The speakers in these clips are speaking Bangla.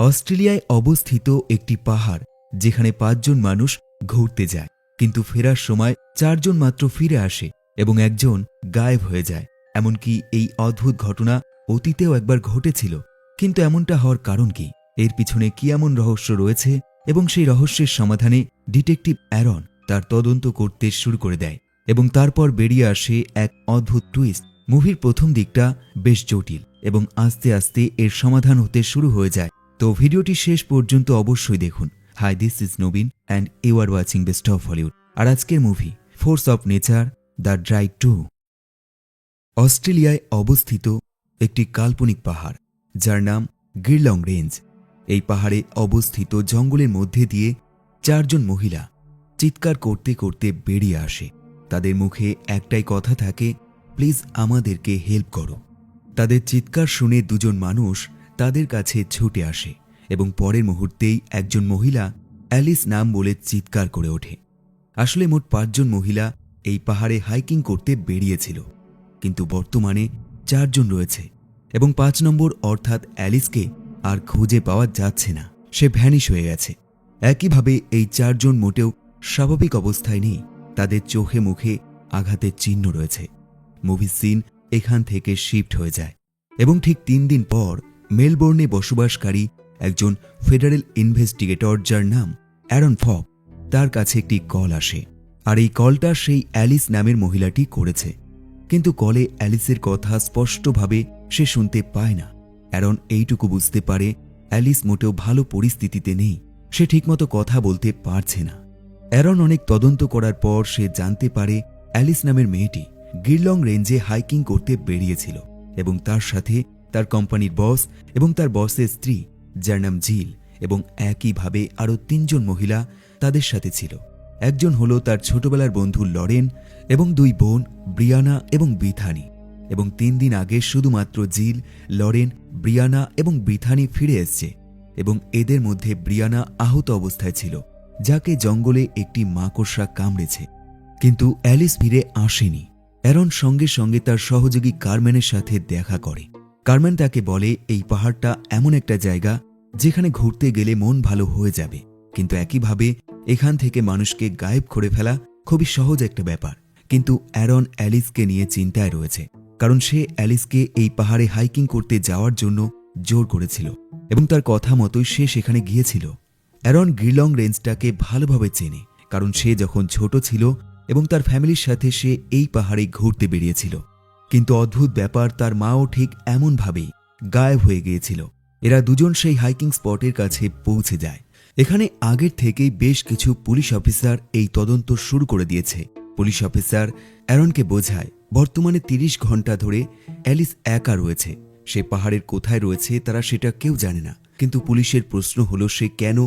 অস্ট্রেলিয়ায় অবস্থিত একটি পাহাড় যেখানে 5 জন মানুষ ঘুরতে যায়, কিন্তু ফেরার সময় 4 জন মাত্র ফিরে আসে এবং একজন গায়েব হয়ে যায়। এমনকি এই অদ্ভুত ঘটনা অতীতেও একবার ঘটেছিল। কিন্তু এমনটা হওয়ার কারণ কি? এর পিছনে কি এমন রহস্য রয়েছে? এবং সেই রহস্যের সমাধানে ডিটেকটিভ অ্যারন তার তদন্ত করতে শুরু করে দেয় এবং তারপর বেরিয়ে আসে এক অদ্ভুত টুইস্ট। মুভির প্রথম দিকটা বেশ জটিল এবং আস্তে আস্তে এর সমাধান হতে শুরু হয়ে যায়। তো ভিডিওটি শেষ পর্যন্ত অবশ্যই দেখুন। হাই, দিস ইজ নবীন and you are watching best of Hollywood. আর আজকের movie force of nature the drive 2। অস্ট্রেলিয়ায় অবস্থিত একটি কাল্পনিক পাহাড় যার নাম গিরলং রেঞ্জ। এই পাহাড়ে অবস্থিত জঙ্গলের মধ্যে দিয়ে 4 জন মহিলা চিৎকার করতে করতে বেরিয়ে আসে। তাদের মুখে একটাই কথা থাকে, প্লিজ আমাদেরকে হেল্প করো। তাদের চিৎকার শুনে 2 জন মানুষ তাদের কাছে ছুটে আসে এবং পরের মুহূর্তেই একজন মহিলা অ্যালিস নাম বলে চিৎকার করে ওঠে। আসলে মোট 5 জন মহিলা এই পাহাড়ে হাইকিং করতে বেরিয়েছিল, কিন্তু বর্তমানে 4 জন রয়েছে এবং 5 নম্বর অর্থাৎ অ্যালিসকে আর খুঁজে পাওয়া যাচ্ছে না। সে ভ্যানিশ হয়ে গেছে। একইভাবে এই 4 জন মোটেও স্বাভাবিক অবস্থায় নেই। তাদের চোখে মুখে আঘাতের চিহ্ন রয়েছে। মুভির সিন এখান থেকে শিফট হয়ে যায় এবং ঠিক 3 দিন পর মেলবোর্নে বসবাসকারী একজন ফেডারেল ইনভেস্টিগেটর যার নাম অ্যারন ফক, তার কাছে একটি কল আসে। আর এই কলটা সেই অ্যালিস নামের মহিলাটি করেছে, কিন্তু কলে অ্যালিসের কথা স্পষ্টভাবে সে শুনতে পায় না। অ্যারন এইটুকু বুঝতে পারে অ্যালিস মোটেও ভালো পরিস্থিতিতে নেই, সে ঠিকমতো কথা বলতে পারছে না। অ্যারন অনেক তদন্ত করার পর সে জানতে পারে অ্যালিস নামের মেয়েটি গিরলং রেঞ্জে হাইকিং করতে বেরিয়েছিল এবং তার সাথে তার কোম্পানির বস এবং তার বসের স্ত্রী যার নাম জিল এবং একইভাবে আরও 3 জন মহিলা তাদের সাথে ছিল। একজন হলো তার ছোটবেলার বন্ধু লরেন এবং 2 বোন ব্রিয়ানা এবং বিথানি। এবং 3 দিন আগে শুধুমাত্র জিল, লরেন, ব্রিয়ানা এবং বিথানি ফিরে এসছে এবং এদের মধ্যে ব্রিয়ানা আহত অবস্থায় ছিল, যাকে জঙ্গলে একটি মাকড়সা কামড়েছে। কিন্তু অ্যালিস ফিরে আসেনি। অ্যারন সঙ্গে সঙ্গে তার সহযোগী কারম্যানের সাথে দেখা করে। কারম্যান তাকে বলে এই পাহাড়টা এমন একটা জায়গা যেখানে ঘুরতে গেলে মন ভালো হয়ে যাবে, কিন্তু একইভাবে এখান থেকে মানুষকে গায়েব করে ফেলা খুবই সহজ একটা ব্যাপার। কিন্তু অ্যারন অ্যালিসকে নিয়ে চিন্তায় রয়েছে, কারণ সে অ্যালিসকে এই পাহাড়ে হাইকিং করতে যাওয়ার জন্য জোর করেছিল এবং তার কথা মতোই সে সেখানে গিয়েছিল। অ্যারন গিরলং রেঞ্জটাকে ভালোভাবে চেনে, কারণ সে যখন ছোট ছিল এবং তার ফ্যামিলির সাথে সে এই পাহাড়ে ঘুরতে বেরিয়েছিল। কিন্তু অদ্ভুত ব্যাপার, তার মাও ঠিক এমনভাবেই গায়েব হয়ে গিয়েছিল। এরা 2 জন সেই হাইকিং স্পটের কাছে পৌঁছে যায়। এখানে আগের থেকেই বেশ কিছু পুলিশ অফিসার এই তদন্ত শুরু করে দিয়েছে। পুলিশ অফিসার অ্যারনকে বোঝায় বর্তমানে 30 ঘন্টা ধরে অ্যালিস একা রয়েছে। সে পাহাড়ের কোথায় রয়েছে তারা সেটা কেউ জানে না, কিন্তু পুলিশের প্রশ্ন হলো সে কেন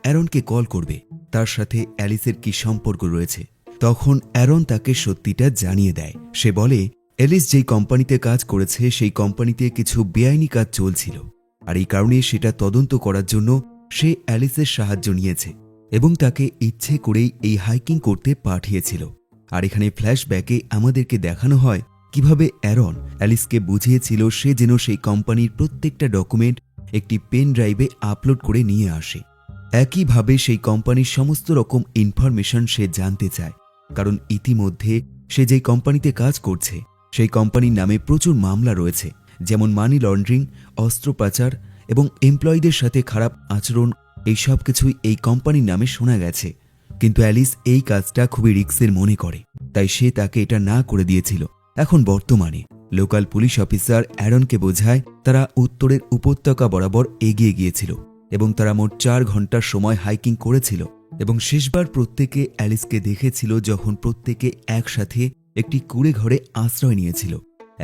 অ্যারনকে কল করবে, তার সাথে অ্যালিসের কি সম্পর্ক রয়েছে। তখন অ্যারন তাকে সত্যিটা জানিয়ে দেয়। সে বলে অ্যালিস যেই কোম্পানিতে কাজ করেছে সেই কোম্পানিতে কিছু বেআইনি কাজ চলছিল, আর এই কারণে সেটা তদন্ত করার জন্য সে অ্যালিসের সাহায্য নিয়েছে এবং তাকে ইচ্ছে করেই এই হাইকিং করতে পাঠিয়েছিল। আর এখানে ফ্ল্যাশব্যাকে আমাদেরকে দেখানো হয় কিভাবে অ্যারন অ্যালিসকে বুঝিয়েছিল সে যেন সেই কোম্পানির প্রত্যেকটা ডকুমেন্ট একটি পেন ড্রাইভে আপলোড করে নিয়ে আসে। একইভাবে সেই কোম্পানির সমস্ত রকম ইনফরমেশন সে জানতে চায়, কারণ ইতিমধ্যে সে যেই কোম্পানিতে কাজ করছে সেই কোম্পানির নামে প্রচুর মামলা রয়েছে, যেমন মানি লন্ড্রিং, অস্ত্র পাচার এবং এমপ্লয়ীদের সাথে খারাপ আচরণ। এই সব কিছুই এই কোম্পানির নামে শোনা গেছে। কিন্তু অ্যালিস এই কাজটা খুবই রিস্কের মনে করে, তাই সে তাকে এটা না করে দিয়েছিল। এখন বর্তমানে লোকাল পুলিশ অফিসার অ্যারনকে বোঝায় তারা উত্তরের উপত্যকা বরাবর এগিয়ে গিয়েছিল এবং তারা মোট 4 ঘন্টার সময় হাইকিং করেছিল এবং শেষবার প্রত্যেকে অ্যালিসকে দেখেছিল যখন প্রত্যেকে একসাথে একটি কুঁড়ে ঘরে আশ্রয় নিয়েছিল।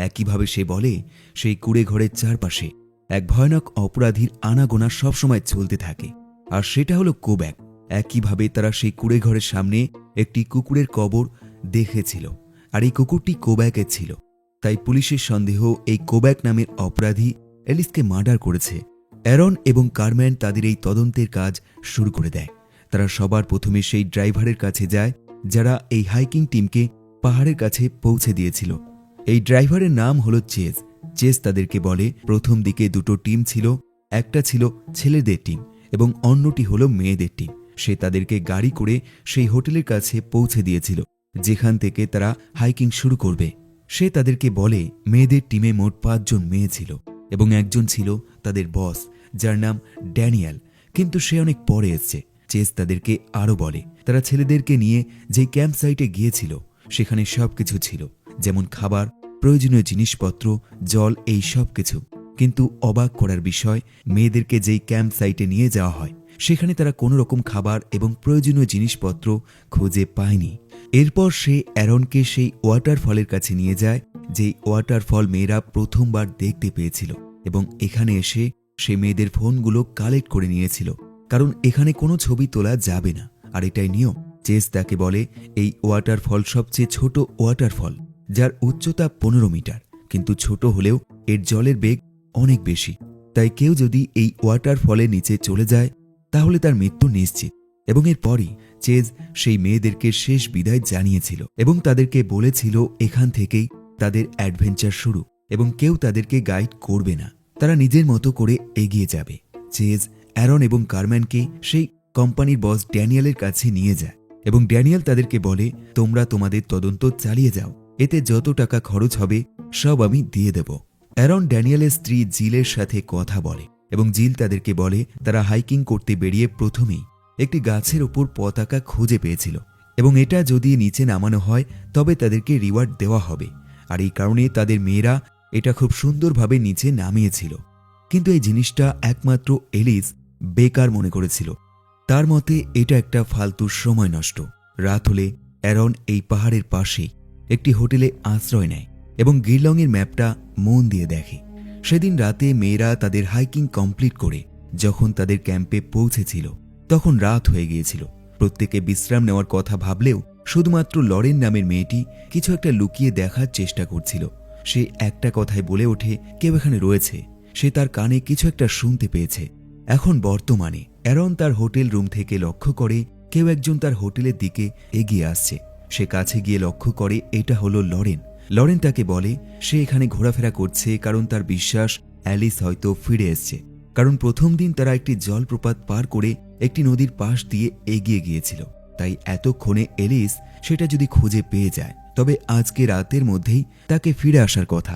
একইভাবে সে বলে সেই কুঁড়ে ঘরের চারপাশে এক ভয়ানক অপরাধীর আনাগোনা সবসময় চলতে থাকে, আর সেটা হলো কোব্যাক। একইভাবে তারা সেই কুঁড়ে ঘরের সামনে একটি কুকুরের কবর দেখেছিল, আর এই কুকুরটি কোব্যাকের ছিল। তাই পুলিশের সন্দেহ এই কোব্যাক নামের অপরাধী অ্যালিসকে মার্ডার করেছে। অ্যারন এবং কারম্যান তাদের এই তদন্তের কাজ শুরু করে দেয়। তারা সবার প্রথমে সেই ড্রাইভারের কাছে যায় যারা এই হাইকিং টিমকে পাহাড়ের কাছে পৌঁছে দিয়েছিল। এই ড্রাইভারের নাম হলো চেজ। চেস তাদেরকে বলে প্রথম দিকে দুটো টিম ছিল, একটা ছিল ছেলেদের টিম এবং অন্যটি হলো মেয়েদের টিম। সে তাদেরকে গাড়ি করে সেই হোটেলের কাছে পৌঁছে দিয়েছিল যেখান থেকে তারা হাইকিং শুরু করবে। সে তাদেরকে বলে মেয়েদের টিমে মোট 5 জন মেয়ে ছিল এবং একজন ছিল তাদের বস, যার নাম ড্যানিয়েল, কিন্তু সে অনেক পরে এসছে। চেস তাদেরকে আরও বলে তারা ছেলেদেরকে নিয়ে যে ক্যাম্প সাইটে গিয়েছিল সেখানে সবকিছু ছিল, যেমন খাবার, প্রয়োজনীয় জিনিসপত্র, জল, এই সব কিছু। কিন্তু অবাক করার বিষয়, মেয়েদেরকে যেই ক্যাম্প সাইটে নিয়ে যাওয়া হয় সেখানে তারা কোনো রকম খাবার এবং প্রয়োজনীয় জিনিসপত্র খুঁজে পায়নি। এরপর সে অ্যারনকে সেই ওয়াটারফলের কাছে নিয়ে যায় যেই ওয়াটারফল মেয়েরা প্রথমবার দেখতে পেয়েছিল, এবং এখানে এসে সে মেয়েদের ফোনগুলো কালেক্ট করে নিয়েছিল, কারণ এখানে কোনো ছবি তোলা যাবে না, আর এটাই নিয়ম। চেস তাকে বলে এই ওয়াটারফল সবচেয়ে ছোট ওয়াটারফল, যার উচ্চতা 15 মিটার, কিন্তু ছোট হলেও এর জলের বেগ অনেক বেশি। তাই কেউ যদি এই ওয়াটারফলের নিচে চলে যায় তাহলে তার মৃত্যু নিশ্চিত। এবং এরপরই চেজ সেই মেয়েদেরকে শেষ বিদায় জানিয়েছিল এবং তাদেরকে বলেছিল এখান থেকেই তাদের অ্যাডভেঞ্চার শুরু এবং কেউ তাদেরকে গাইড করবে না, তারা নিজের মতো করে এগিয়ে যাবে। চেজ অ্যারন এবং কারম্যানকে সেই কোম্পানির বস ড্যানিয়েলের কাছে নিয়ে যায় এবং ড্যানিয়েল তাদেরকে বলে তোমরা তোমাদের তদন্ত চালিয়ে যাও, এতে যত টাকা খরচ হবে সব আমি দিয়ে দেব। অ্যারন ড্যানিয়েলের স্ত্রী জিলের সাথে কথা বলে এবং জিল তাদেরকে বলে তারা হাইকিং করতে বেরিয়ে প্রথমেই একটি গাছের ওপর পতাকা খুঁজে পেয়েছিল এবং এটা যদি নিচে নামানো হয় তবে তাদেরকে রিওয়ার্ড দেওয়া হবে, আর এই কারণে তাদের মেয়েরা এটা খুব সুন্দরভাবে নিচে নামিয়েছিল। কিন্তু এই জিনিসটা একমাত্র এলিস বেকার মনে করেছিল। তার মতে এটা একটা ফালতু সময় নষ্ট। রাত হলে অ্যারন এই পাহাড়ের পাশেই একটি হোটেলে আশ্রয় নেয় এবং গিরলংয়ের ম্যাপটা মন দিয়ে দেখে। সেদিন রাতে মেয়েরা তাদের হাইকিং কমপ্লিট করে যখন তাদের ক্যাম্পে পৌঁছেছিল তখন রাত হয়ে গিয়েছিল। প্রত্যেকে বিশ্রাম নেওয়ার কথা ভাবলেও শুধুমাত্র লরেন নামের মেয়েটি কিছু একটা লুকিয়ে দেখার চেষ্টা করছিল। সে একটা কথাই বলে ওঠে কেউ এখানে রয়েছে, সে তার কানে কিছু একটা শুনতে পেয়েছে। এখন বর্তমানে অ্যারন তার হোটেল রুম থেকে লক্ষ্য করে কেউ একজন তার হোটেলের দিকে এগিয়ে আসছে। সে কাছে গিয়ে লক্ষ্য করে এটা হলো লরেন। লরেন তাকে বলে সে এখানে ঘোরাফেরা করছে কারণ তার বিশ্বাস অ্যালিস হয়তো ফিরে এসছে, কারণ প্রথম দিন তারা একটি জলপ্রপাত পার করে একটি নদীর পাশ দিয়ে এগিয়ে গিয়েছিল। তাই এতক্ষণে এলিস সেটা যদি খুঁজে পেয়ে যায় তবে আজকে রাতের মধ্যেই তাকে ফিরে আসার কথা।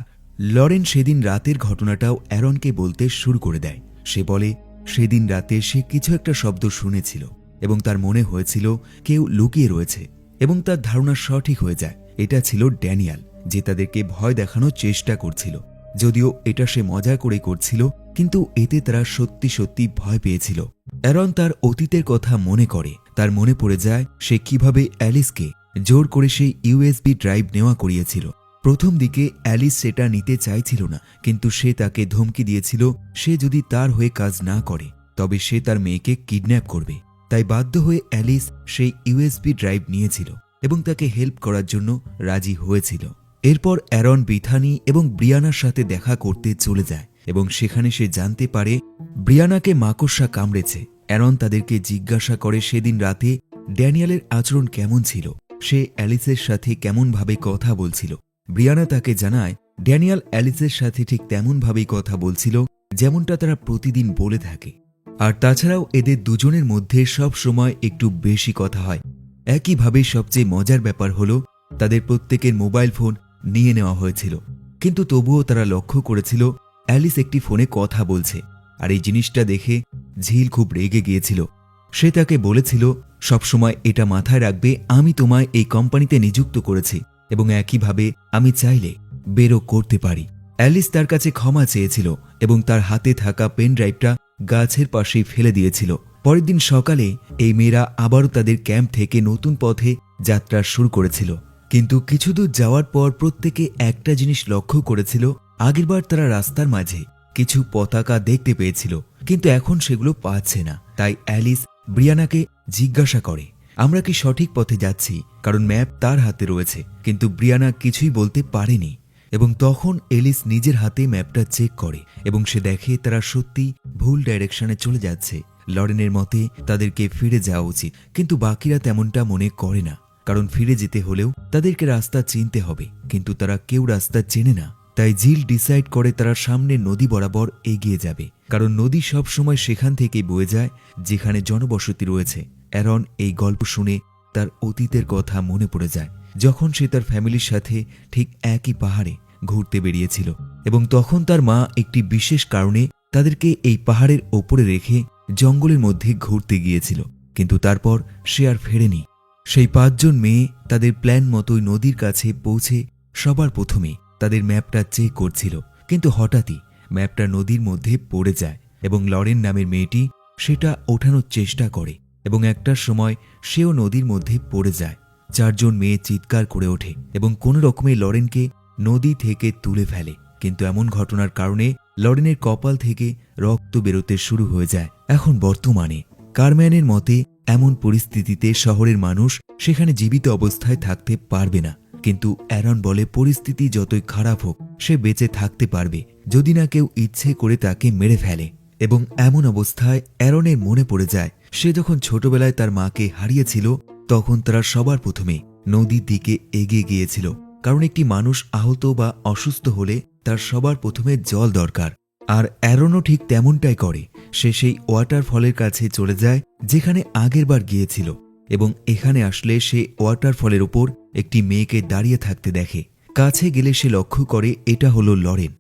লরেন সেদিন রাতের ঘটনাটাও অ্যারনকে বলতে শুরু করে দেয়। সে বলে সেদিন রাতে সে কিছু একটা শব্দ শুনেছিল এবং তার মনে হয়েছিল কেউ লুকিয়ে রয়েছে, এবং তার ধারণা সঠিক হয়ে যায় এটা ছিল ড্যানিয়েল, যে তাদেরকে ভয় দেখানোর চেষ্টা করছিল। যদিও এটা সে মজা করে করছিল, কিন্তু এতে তারা সত্যি সত্যি ভয় পেয়েছিল। অ্যারন তার অতীতের কথা মনে করে, তার মনে পড়ে যায় সে কিভাবে অ্যালিসকে জোর করে সেই ইউএসবি ড্রাইভ নেওয়া করিয়েছিল। প্রথম দিকে অ্যালিস সেটা নিতে চাইছিল না, কিন্তু সে তাকে ধমকি দিয়েছিল সে যদি তার হয়ে কাজ না করে তবে সে তার মেয়েকে কিডন্যাপ করবে। তাই বাধ্য হয়ে অ্যালিস সেই ইউএসবি ড্রাইভ নিয়েছিল এবং তাকে হেল্প করার জন্য রাজি হয়েছিল। এরপর অ্যারন বিথানি এবং ব্রিয়ানার সাথে দেখা করতে চলে যায় এবং সেখানে সে জানতে পারে ব্রিয়ানাকে মাকড়সা কামড়েছে। অ্যারন তাদেরকে জিজ্ঞাসা করে সেদিন রাতে ড্যানিয়েলের আচরণ কেমন ছিল, সে অ্যালিসের সাথে কেমনভাবে কথা বলছিল। ব্রিয়ানা তাকে জানায় ড্যানিয়েল অ্যালিসের সাথে ঠিক তেমনভাবেই কথা বলছিল যেমনটা তারা প্রতিদিন বলে থাকে, আর তাছাড়াও এদের দুজনের মধ্যে সব সময় একটু বেশি কথা হয়। একইভাবে সবচেয়ে মজার ব্যাপার হলো তাদের প্রত্যেকের মোবাইল ফোন নিয়ে নেওয়া হয়েছিল, কিন্তু তবুও তারা লক্ষ্য করেছিল অ্যালিস একটি ফোনে কথা বলছে, আর এই জিনিসটা দেখে ঝিল খুব রেগে গিয়েছিল। সে তাকে বলেছিল সবসময় এটা মাথায় রাখবে আমি তোমায় এই কোম্পানিতে নিযুক্ত করেছি এবং একইভাবে আমি চাইলে বেরো করতে পারি। অ্যালিস তার কাছে ক্ষমা চেয়েছিল এবং তার হাতে থাকা পেন ড্রাইভটা গাছের পাশেই ফেলে দিয়েছিল। পরের দিন সকালে এই মেয়েরা আবারও তাদের ক্যাম্প থেকে নতুন পথে যাত্রা শুরু করেছিল, কিন্তু কিছু দূর যাওয়ার পর প্রত্যেকে একটা জিনিস লক্ষ্য করেছিল, আগেরবার তারা রাস্তার মাঝে কিছু পতাকা দেখতে পেয়েছিল কিন্তু এখন সেগুলো পাচ্ছে না। তাই অ্যালিস ব্রিয়ানাকে জিজ্ঞাসা করে আমরা কি সঠিক পথে যাচ্ছি, কারণ ম্যাপ তার হাতে রয়েছে, কিন্তু ব্রিয়ানা কিছুই বলতে পারেনি। এবং তখন এলিস নিজের হাতে ম্যাপটা চেক করে এবং সে দেখে তারা সত্যি ভুল ডাইরেকশনে চলে যাচ্ছে। লরেনের মতে তাদেরকে ফিরে যাওয়া উচিত, কিন্তু বাকিরা তেমনটা মনে করে না, কারণ ফিরে যেতে হলেও তাদেরকে রাস্তা চিনতে হবে, কিন্তু তারা কেউ রাস্তা চেনে না। তাই জিল ডিসাইড করে তারা সামনে নদী বরাবর এগিয়ে যাবে, কারণ নদী সব সময় সেখান থেকেই বয়ে যায় যেখানে জনবসতি রয়েছে। অ্যারন এই গল্প শুনে তার অতীতের কথা মনে পড়ে যায়, যখন সে তার ফ্যামিলির সাথে ঠিক একই পাহাড়ে ঘুরতে বেরিয়েছিল এবং তখন তার মা একটি বিশেষ কারণে তাদেরকে এই পাহাড়ের ওপরে রেখে জঙ্গলের মধ্যে ঘুরতে গিয়েছিল, কিন্তু তারপর সে আর ফেরেনি। সেই 5 জন মেয়ে তাদের প্ল্যান মতোই নদীর কাছে পৌঁছে সবার প্রথমে তাদের ম্যাপটা চেক করছিল, কিন্তু হঠাৎই ম্যাপটা নদীর মধ্যে পড়ে যায় এবং লরেন নামের মেয়েটি সেটা ওঠানোর চেষ্টা করে এবং একটার সময় সেও নদীর মধ্যে পড়ে যায়। 4 জন মেয়ে চিৎকার করে ওঠে এবং কোনো রকমে লরেনকে নদী থেকে তুলে ফেলে, কিন্তু এমন ঘটনার কারণে লরেনের কপাল থেকে রক্ত বেরোতে শুরু হয়ে যায়। এখন বর্তমানে কারম্যানের মতে এমন পরিস্থিতিতে শহরের মানুষ সেখানে জীবিত অবস্থায় থাকতে পারবে না, কিন্তু অ্যারন বলে পরিস্থিতি যতই খারাপ হোক সে বেঁচে থাকতে পারবে যদি না কেউ ইচ্ছে করে তাকে মেরে ফেলে। এবং এমন অবস্থায় অ্যারনের মনে পড়ে যায় সে যখন ছোটবেলায় তার মাকে হারিয়েছিল তখন তারা সবার প্রথমে নদীর দিকে এগিয়ে গিয়েছিল, কারণ একটি মানুষ আহত বা অসুস্থ হলে তার সবার প্রথমে জল দরকার। আর অ্যারনও ঠিক তেমনটাই করে, সে সেই ওয়াটারফলের কাছে চলে যায় যেখানে আগেরবার গিয়েছিল এবং এখানে আসলে সে ওয়াটারফলের ওপর একটি মেয়েকে দাঁড়িয়ে থাকতে দেখে। কাছে গেলে সে লক্ষ্য করে এটা হলো লরেন।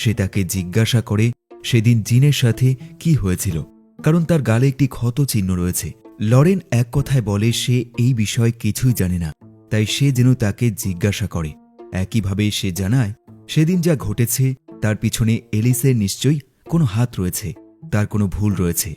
সে তাকে জিজ্ঞাসা করে সেদিন জিনের সাথে কি হয়েছিল, কারণ তার গালে একটি ক্ষত চিহ্ন রয়েছে। লরেন এক কথায় বলে সে এই বিষয়ে কিছুই জানে না, তাই সে যেন তাকে জিজ্ঞাসা করে। একইভাবে সে জানায় সেদিন যা ঘটেছে তার পিছনে এলিসের নিশ্চয়ই কোনো হাত রয়েছে, তার কোনো ভুল রয়েছে,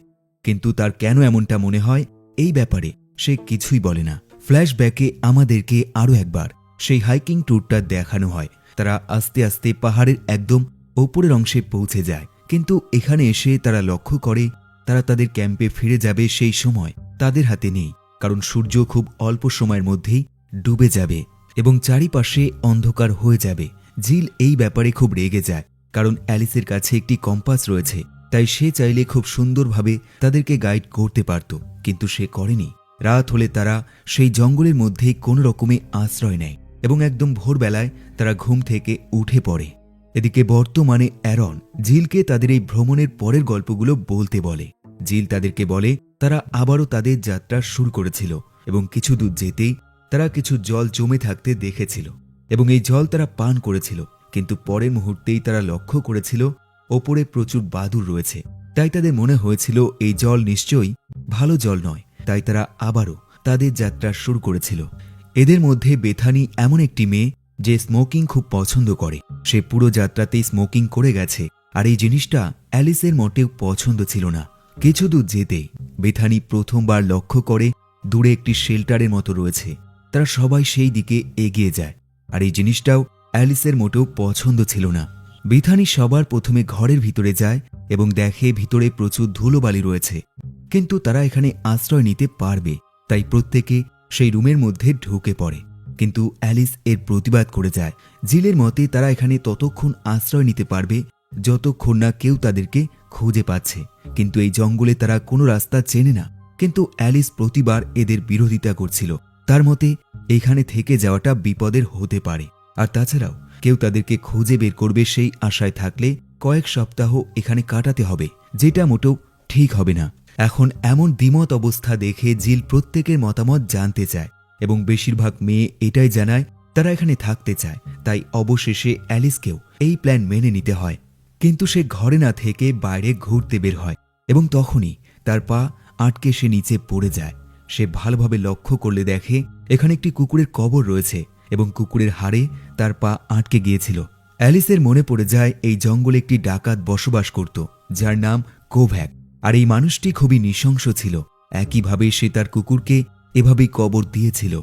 কিন্তু তার কেন এমনটা মনে হয় এই ব্যাপারে সে কিছুই বলে না। ফ্ল্যাশব্যাকে আমাদেরকে আরও একবার সেই হাইকিং ট্যুরটা দেখানো হয়। তারা আস্তে আস্তে পাহাড়ের একদম ওপরের অংশে পৌঁছে যায়, কিন্তু এখানে এসে তারা লক্ষ্য করে তারা তাদের ক্যাম্পে ফিরে যাবে সেই সময় তাদের হাতে নেই, কারণ সূর্য খুব অল্প সময়ের মধ্যেই ডুবে যাবে এবং চারিপাশে অন্ধকার হয়ে যাবে। জিল এই ব্যাপারে খুব রেগে যায়, কারণ অ্যালিসের কাছে একটি কম্পাস রয়েছে, তাই সে চাইলে খুব সুন্দরভাবে তাদেরকে গাইড করতে পারত, কিন্তু সে করেনি। রাত হলে তারা সেই জঙ্গলের মধ্যেই কোনো রকমে আশ্রয় নেয় এবং একদম ভোরবেলায় তারা ঘুম থেকে উঠে পড়ে। এদিকে বর্তমানে অ্যারন জিলকে তাদের এই ভ্রমণের পরের গল্পগুলো বলতে বলে। জিল তাদেরকে বলে তারা আবারও তাদের যাত্রা শুরু করেছিল এবং কিছু দূর যেতেই তারা কিছু জল জমে থাকতে দেখেছিল এবং এই জল তারা পান করেছিল, কিন্তু পরের মুহূর্তেই তারা লক্ষ্য করেছিল ওপরে প্রচুর বাদুড় রয়েছে। তাই তাদের মনে হয়েছিল এই জল নিশ্চয়ই ভালো জল নয়, তাই তারা আবারও তাদের যাত্রা শুরু করেছিল। এদের মধ্যে বেথানি এমন একটি মেয়ে যে স্মোকিং খুব পছন্দ করে। সে পুরো যাত্রাতেই স্মোকিং করে গেছে, আর এই জিনিসটা অ্যালিসের মোটেও পছন্দ ছিল না। কিছু দূর যেতেই বেথানি প্রথমবার লক্ষ্য করে দূরে একটি শেল্টারের মতো রয়েছে। তারা সবাই সেই দিকে এগিয়ে যায়, আর এই জিনিসটাও অ্যালিসের মোটেও পছন্দ ছিল না। বেথানি সবার প্রথমে ঘরের ভিতরে যায় এবং দেখে ভিতরে প্রচুর ধুলোবালি রয়েছে, কিন্তু তারা এখানে আশ্রয় নিতে পারবে, তাই প্রত্যেকে সেই রুমের মধ্যে ঢুকে পড়ে। কিন্তু অ্যালিস এর প্রতিবাদ করে যায়। জিলের মতে তারা এখানে ততক্ষণ আশ্রয় নিতে পারবে যতক্ষণ না কেউ তাদেরকে খুঁজে পাচ্ছে, কিন্তু এই জঙ্গলে তারা কোনো রাস্তা চেনে না। কিন্তু অ্যালিস প্রতিবার এদের বিরোধিতা করছিল। তার মতে এখানে থেকে যাওয়াটা বিপদের হতে পারে, আর তাছাড়াও কেউ তাদেরকে খুঁজে বের করবে সেই আশায় থাকলে কয়েক সপ্তাহ এখানে কাটাতে হবে, যেটা মোটেও ঠিক হবে না। এখন এমন দ্বিমত অবস্থা দেখে জিল প্রত্যেকের মতামত জানতে চায় এবং বেশিরভাগ মেয়ে এটাই জানায় তারা এখানে থাকতে চায়। তাই অবশেষে অ্যালিসকেও এই প্ল্যান মেনে নিতে হয়, কিন্তু সে ঘরে না থেকে বাইরে ঘুরতে বের হয় এবং তখনই তার পা আটকে সে নিচে পড়ে যায়। সে ভালোভাবে লক্ষ্য করলে দেখে এখানে একটি কুকুরের কবর রয়েছে এবং কুকুরের হাড়ে তার পা আটকে গিয়েছিল। অ্যালিসের মনে পড়ে যায় এই জঙ্গলে একটি ডাকাত বসবাস করত যার নাম কোভ্যাক, আর এই মানুষটি খুবই নৃশংস ছিল। একইভাবে সে তার কুকুরকে এভাবেই কবর দিয়েছিল।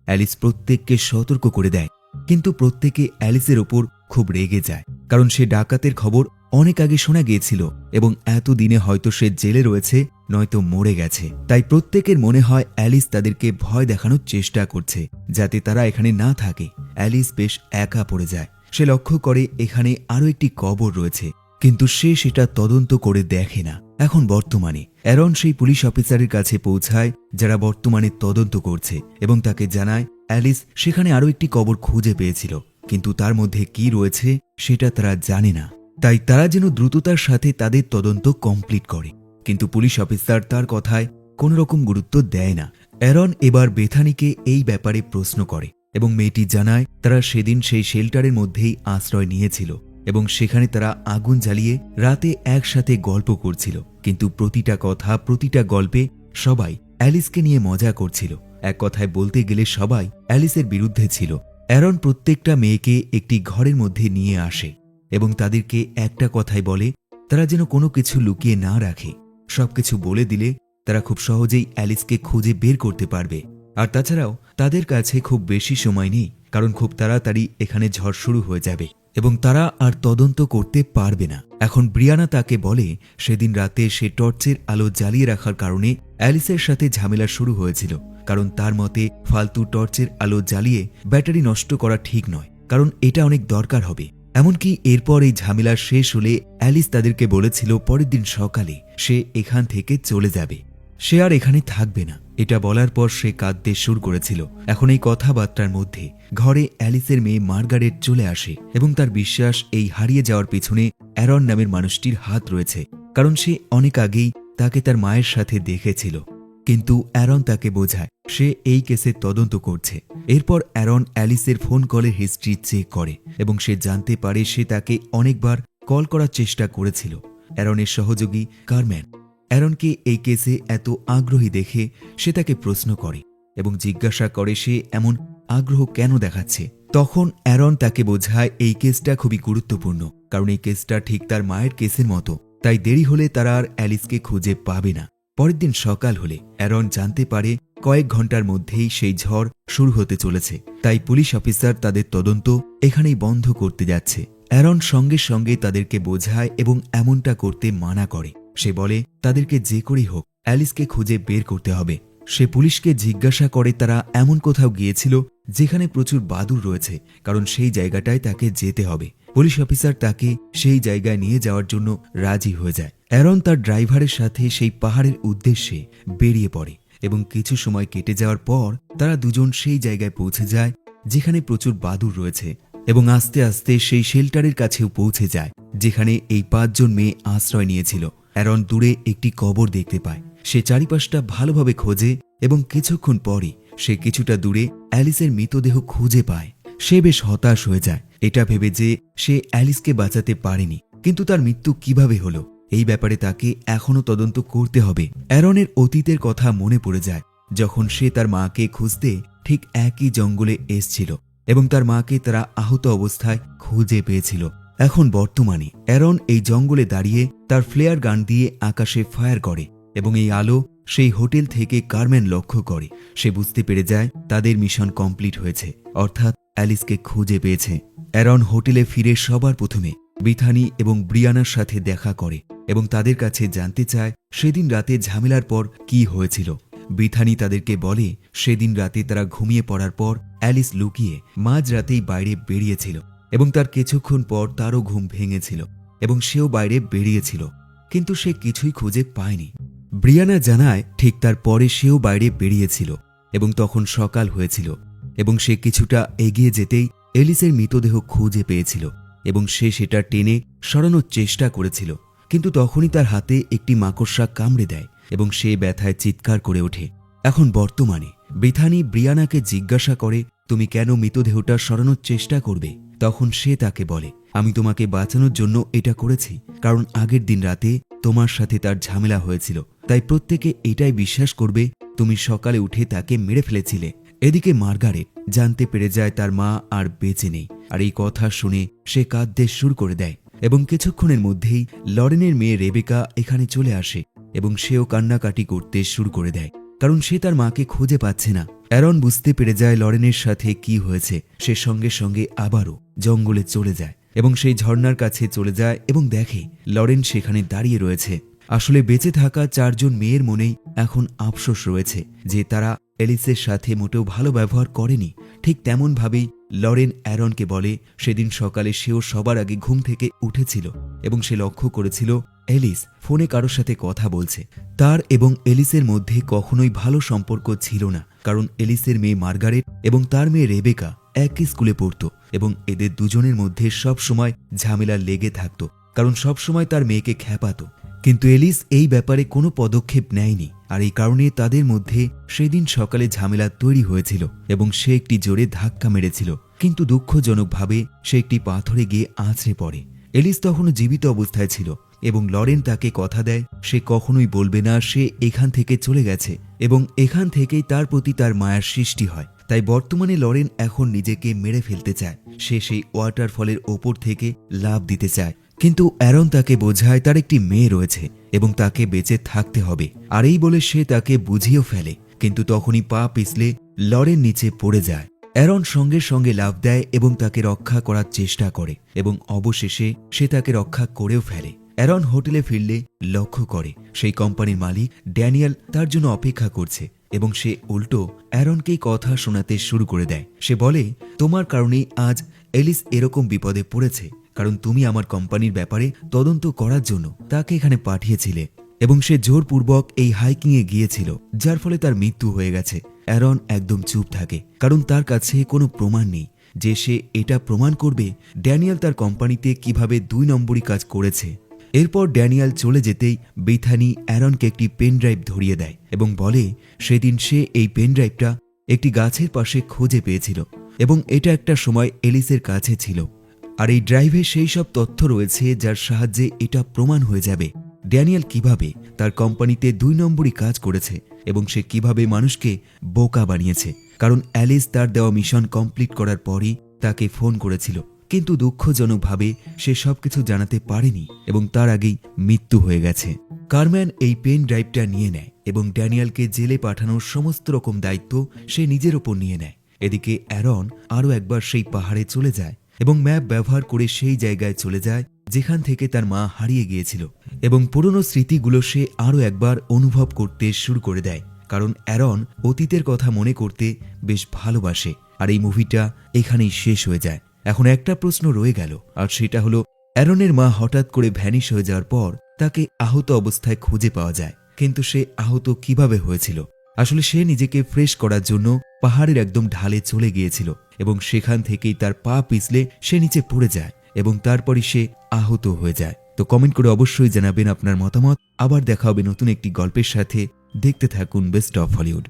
অ্যালিস প্রত্যেককে সতর্ক করে দেয়, কিন্তু প্রত্যেকে অ্যালিসের ওপর খুব রেগে যায়, কারণ সে ডাকাতের খবর অনেক আগে শোনা গিয়েছিল এবং এতদিনে হয়তো সে জেলে রয়েছে নয়তো মরে গেছে। তাই প্রত্যেকের মনে হয় অ্যালিস তাদেরকে ভয় দেখানোর চেষ্টা করছে যাতে তারা এখানে না থাকে। অ্যালিস বেশ একা পড়ে যায়। সে লক্ষ্য করে এখানে আরও একটি কবর রয়েছে, কিন্তু সে সেটা তদন্ত করে দেখে না। এখন বর্তমানে অ্যারন সেই পুলিশ অফিসারের কাছে পৌঁছায় যারা বর্তমানে তদন্ত করছে এবং তাকে জানায় অ্যালিস সেখানে আরও একটি কবর খুঁজে পেয়েছিল, কিন্তু তার মধ্যে কি রয়েছে সেটা তারা জানে না। তাই তারা যেন দ্রুততার সাথে তাদের তদন্ত কমপ্লিট করে, কিন্তু পুলিশ অফিসার তার কথায় কোনো রকম গুরুত্ব দেয় না। অ্যারন এবার বেথানিকে এই ব্যাপারে প্রশ্ন করে এবং মেয়েটি জানায় তারা সেদিন সেই শেল্টারের মধ্যেই আশ্রয় নিয়েছিল এবং সেখানে তারা আগুন জ্বালিয়ে রাতে একসাথে গল্প করছিল। কিন্তু প্রতিটা কথা, প্রতিটা গল্পে সবাই অ্যালিসকে নিয়ে মজা করছিল। এক কথায় বলতে গেলে সবাই অ্যালিসের বিরুদ্ধে ছিল। অ্যারন প্রত্যেকটা মেয়েকে একটি ঘরের মধ্যে নিয়ে আসে এবং তাদেরকে একটা কথাই বলে, তারা যেন কোনো কিছু লুকিয়ে না রাখে। সবকিছু বলে দিলে তারা খুব সহজেই অ্যালিসকে খুঁজে বের করতে পারবে। আর তাছাড়াও তাদের কাছে খুব বেশি সময় নেই, কারণ খুব তাড়াতাড়ি এখানে ঝড় শুরু হয়ে যাবে এবং তারা আর তদন্ত করতে পারবে না। এখন ব্রিয়ানা তাকে বলে সেদিন রাতে সে টর্চের আলো জ্বালিয়ে রাখার কারণে অ্যালিসের সাথে ঝামেলা শুরু হয়েছিল, কারণ তার মতে ফালতু টর্চের আলো জ্বালিয়ে ব্যাটারি নষ্ট করা ঠিক নয়, কারণ এটা অনেক দরকার হবে। এমনকি এরপর এই ঝামেলা শেষ হলে অ্যালিস তাদেরকে বলেছিল পরের দিন সকালে সে এখান থেকে চলে যাবে, সে আর এখানে থাকবে না। এটা বলার পর সে কাঁদতে শুরু করেছিল। এখন এই কথাবার্তার মধ্যে ঘরে অ্যালিসের মেয়ে মার্গারেট চলে আসে এবং তার বিশ্বাস এই হারিয়ে যাওয়ার পেছনে অ্যারন নামের মানুষটির হাত রয়েছে, কারণ সে অনেক আগেই তাকে তার মায়ের সাথে দেখেছিল। কিন্তু অ্যারন তাকে বোঝায় সে এই কেসের তদন্ত করছে। এরপর অ্যারন অ্যালিসের ফোন কলের হিস্ট্রি চেক করে এবং সে জানতে পারে সে তাকে অনেকবার কল করার চেষ্টা করেছিল। অ্যারনের সহযোগী কারম্যান অ্যারনকে এই কেসে এত আগ্রহী দেখে সে তাকে প্রশ্ন করে এবং জিজ্ঞাসা করে সে এমন আগ্রহ কেন দেখাচ্ছে। তখন অ্যারন তাকে বোঝায় এই কেসটা খুবই গুরুত্বপূর্ণ, কারণ এই কেসটা ঠিক তার মায়ের কেসের মতো, তাই দেরি হলে তারা আর অ্যালিসকে খুঁজে পাবে না। পরের দিন সকাল হলে অ্যারন জানতে পারে কয়েক ঘন্টার মধ্যেই সেই ঝড় শুরু হতে চলেছে, তাই পুলিশ অফিসার তাদের তদন্ত এখানেই বন্ধ করতে যাচ্ছে। অ্যারন সঙ্গে সঙ্গে তাদেরকে বোঝায় এবং এমনটা করতে মানা করে। সে বলে তাদেরকে যে করেই হোক অ্যালিসকে খুঁজে বের করতে হবে। সে পুলিশকে জিজ্ঞাসা করে তারা এমন কোথাও গিয়েছিল যেখানে প্রচুর বাদুড় রয়েছে, কারণ সেই জায়গাটায় তাকে যেতে হবে। পুলিশ অফিসার তাকে সেই জায়গায় নিয়ে যাওয়ার জন্য রাজি হয়ে যায়। অ্যারন তার ড্রাইভারের সাথে সেই পাহাড়ের উদ্দেশ্যে বেরিয়ে পড়ে এবং কিছু সময় কেটে যাওয়ার পর তারা দুজন সেই জায়গায় পৌঁছে যায় যেখানে প্রচুর বাদুড় রয়েছে এবং আস্তে আস্তে সেই শেল্টারের কাছেও পৌঁছে যায় যেখানে এই 5 জন মেয়ে আশ্রয় নিয়েছিল। অ্যারন দূরে একটি কবর দেখতে পায়। সে চারিপাশটা ভালোভাবে খোঁজে এবং কিছুক্ষণ পরই সে কিছুটা দূরে অ্যালিসের মৃতদেহ খুঁজে পায়। সে বেশ হতাশ হয়ে যায়, এটা ভেবে যে সে অ্যালিসকে বাঁচাতে পারেনি, কিন্তু তার মৃত্যু কিভাবে হলো এই ব্যাপারে তাকে এখনও তদন্ত করতে হবে। অ্যারনের অতীতের কথা মনে পড়ে যায়, যখন সে তার মাকে খুঁজতে ঠিক একই জঙ্গলে এসছিল এবং তার মাকে তারা আহত অবস্থায় খুঁজে পেয়েছিল। এখন বর্তমানে অ্যারন এই জঙ্গলে দাঁড়িয়ে তার ফ্লেয়ার গান দিয়ে আকাশে ফায়ার করে এবং এই আলো সেই হোটেল থেকে কারম্যান লক্ষ্য করে। সে বুঝতে পেরে যায় তাদের মিশন কমপ্লিট হয়েছে, অর্থাৎ অ্যালিসকে খুঁজে পেয়েছে। অ্যারন হোটেলে ফিরে সবার প্রথমে বেথানি এবং ব্রিয়ানার সাথে দেখা করে এবং তাদের কাছে জানতে চায় সেদিন রাতে ঝামেলার পর কি হয়েছিল। বেথানি তাদেরকে বলে সেদিন রাতে তারা ঘুমিয়ে পড়ার পর অ্যালিস লুকিয়ে মাঝরাতেই বাইরে বেরিয়েছিল এবং তার কিছুক্ষণ পর তারও ঘুম ভেঙেছিল এবং সেও বাইরে বেরিয়েছিল, কিন্তু সে কিছুই খুঁজে পায়নি। ব্রিয়ানা জানায় ঠিক তার পরে সেও বাইরে বেরিয়েছিল এবং তখন সকাল হয়েছিল এবং সে কিছুটা এগিয়ে যেতেই অ্যালিসের মৃতদেহ খুঁজে পেয়েছিল এবং সে সেটা টেনে সরানোর চেষ্টা করেছিল, কিন্তু তখনই তার হাতে একটি মাকড়সা কামড়ে দেয় এবং সে ব্যথায় চিৎকার করে ওঠে। এখন বর্তমানে বেথানি ব্রিয়ানাকে জিজ্ঞাসা করে তুমি কেন মৃতদেহটা সরানোর চেষ্টা করবে? তখন সে তাকে বলে আমি তোমাকে বাঁচানোর জন্য এটা করেছি, কারণ আগের দিন রাতে তোমার সাথে তার ঝামেলা হয়েছিল, তাই প্রত্যেকে এটাই বিশ্বাস করবে তুমি সকালে উঠে তাকে মেরে ফেলেছিলে। এদিকে মার্গারেট জানতে পেরে যায় তার মা আর বেঁচে নেই, আর এই কথা শুনে সে কাঁদতে শুরু করে দেয় এবং কিছুক্ষণের মধ্যেই লরেনের মেয়ে রেবেকা এখানে চলে আসে এবং সেও কান্নাকাটি করতে শুরু করে দেয়, কারণ সে তার মাকে খুঁজে পাচ্ছে না। অ্যারন বুঝতে পেরে যায় লরেনের সাথে কি হয়েছে। সে সঙ্গে সঙ্গে আবারও জঙ্গলে চলে যায় এবং সেই ঝর্ণার কাছে চলে যায় এবং দেখে লরেন সেখানে দাঁড়িয়ে রয়েছে। আসলে বেঁচে থাকা 4 জন মেয়ের মনেই এখন আফসোস রয়েছে যে তারা অ্যালিসের সাথে মোটেও ভালো ব্যবহার করেনি। ঠিক তেমন ভাবেই লরেন অ্যারনকে বলে সেদিন সকালে সেও সবার আগে ঘুম থেকে উঠেছিল এবং সে লক্ষ্য করেছিল অ্যালিস ফোনে কারোর সাথে কথা বলছে। তার এবং অ্যালিসের মধ্যে কখনোই ভালো সম্পর্ক ছিল না, কারণ অ্যালিসের মেয়ে মার্গারেট এবং তার মেয়ে রেবেকা একই স্কুলে পড়ত এবং এদের দুজনের মধ্যে সব সময় ঝামেলা লেগে থাকত, কারণ সব সময় তার মেয়েকে খ্যাপাতো। কিন্তু এলিস এই ব্যাপারে কোনো পদক্ষেপ নেয়নি, আর এই কারণে তাদের মধ্যে সেদিন সকালে ঝামেলা তৈরি হয়েছিল এবং সে একটি জোরে ধাক্কা মেরেছিল, কিন্তু দুঃখজনকভাবে সে একটি পাথরে গিয়ে আছড়ে পড়ে। এলিস তখনও জীবিত অবস্থায় ছিল এবং লরেন তাকে কথা দেয় সে কখনোই বলবে না সে এখান থেকে চলে গেছে, এবং এখান থেকেই তার প্রতি তার মায়ার সৃষ্টি হয়। তাই বর্তমানে লরেন এখন নিজেকে মেরে ফেলতে চায়। সে সেই ওয়াটারফলের ওপর থেকে লাফ দিতে চায়, কিন্তু অ্যারন তাকে বোঝায় তার একটি মেয়ে রয়েছে এবং তাকে বেঁচে থাকতে হবে, আর এই বলে সে তাকে বুঝিয়েও ফেলে। কিন্তু তখনই পা পিছলে লরেন নিচে পড়ে যায়। অ্যারন সঙ্গে সঙ্গে লাফ দেয় এবং তাকে রক্ষা করার চেষ্টা করে, এবং অবশেষে সে তাকে রক্ষা করেও ফেলে। অ্যারন হোটেলে ফিরলে লক্ষ্য করে সেই কোম্পানির মালিক ড্যানিয়েল তার জন্য অপেক্ষা করছে, এবং সে উল্টো অ্যারনকেই কথা শোনাতে শুরু করে দেয়। সে বলে, তোমার কারণেই আজ এলিস এরকম বিপদে পড়েছে, কারণ তুমি আমার কোম্পানির ব্যাপারে তদন্ত করার জন্য তাকে এখানে পাঠিয়েছিলে, এবং সে জোরপূর্বক এই হাইকিংয়ে গিয়েছিল, যার ফলে তার মৃত্যু হয়ে গেছে। অ্যারন একদম চুপ থাকে, কারণ তার কাছে কোনো প্রমাণ নেই যে সে এটা প্রমাণ করবে ড্যানিয়েল তার কোম্পানিতে কিভাবে 2 নম্বরই কাজ করেছে। এরপর ড্যানিয়েল চলে যেতেই বেথানি অ্যারনকে একটি পেন ড্রাইভ ধরিয়ে দেয় এবং বলে সেদিন সে এই পেন ড্রাইভটা একটি গাছের পাশে খুঁজে পেয়েছিল, এবং এটা একটা সময় এলিসের কাছে ছিল। আর এই ড্রাইভে সেই সব তথ্য রয়েছে যার সাহায্যে এটা প্রমাণ হয়ে যাবে ড্যানিয়েল কিভাবে তার কোম্পানিতে 2 নম্বরই কাজ করেছে, এবং সে কিভাবে মানুষকে বোকা বানিয়েছে। কারণ অ্যালিস তার দেওয়া মিশন কমপ্লিট করার পরই তাকে ফোন করেছিল, কিন্তু দুঃখজনকভাবে সে সবকিছু জানাতে পারেনি এবং তার আগেই মৃত্যু হয়ে গেছে। কারম্যান এই পেন ড্রাইভটা নিয়ে নেয় এবং ড্যানিয়েলকে জেলে পাঠানোর সমস্ত রকম দায়িত্ব সে নিজের ওপর নিয়ে নেয়। এদিকে অ্যারন আরও একবার সেই পাহাড়ে চলে যায় এবং ম্যাপ ব্যবহার করে সেই জায়গায় চলে যায় যেখান থেকে তার মা হারিয়ে গিয়েছিল, এবং পুরনো স্মৃতিগুলো সে আরও একবার অনুভব করতে শুরু করে দেয়, কারণ অ্যারন অতীতের কথা মনে করতে বেশ ভালোবাসে। আর এই মুভিটা এখানেই শেষ হয়ে যায়। এখন একটা প্রশ্ন রয়ে গেল, আর সেটা হলো অ্যারনের মা হঠাৎ করে ভ্যানিশ হয়ে যাওয়ার পর তাকে আহত অবস্থায় খুঁজে পাওয়া যায়, কিন্তু সে আহত কিভাবে হয়েছিল? আসলে সে নিজেকে ফ্রেশ করার জন্য পাহাড়ের একদম ঢালে চলে গিয়েছিল, এবং সেখান থেকেই তার পা পিছলে সে নিচে পড়ে যায় এবং তারপরই সে আহত হয়ে যায়। তো কমেন্ট করে অবশ্যই জানাবেন আপনার মতামত। আবার দেখা হবে নতুন একটি গল্পের সাথে। দেখতে থাকুন বেস্ট অফ হলিউড।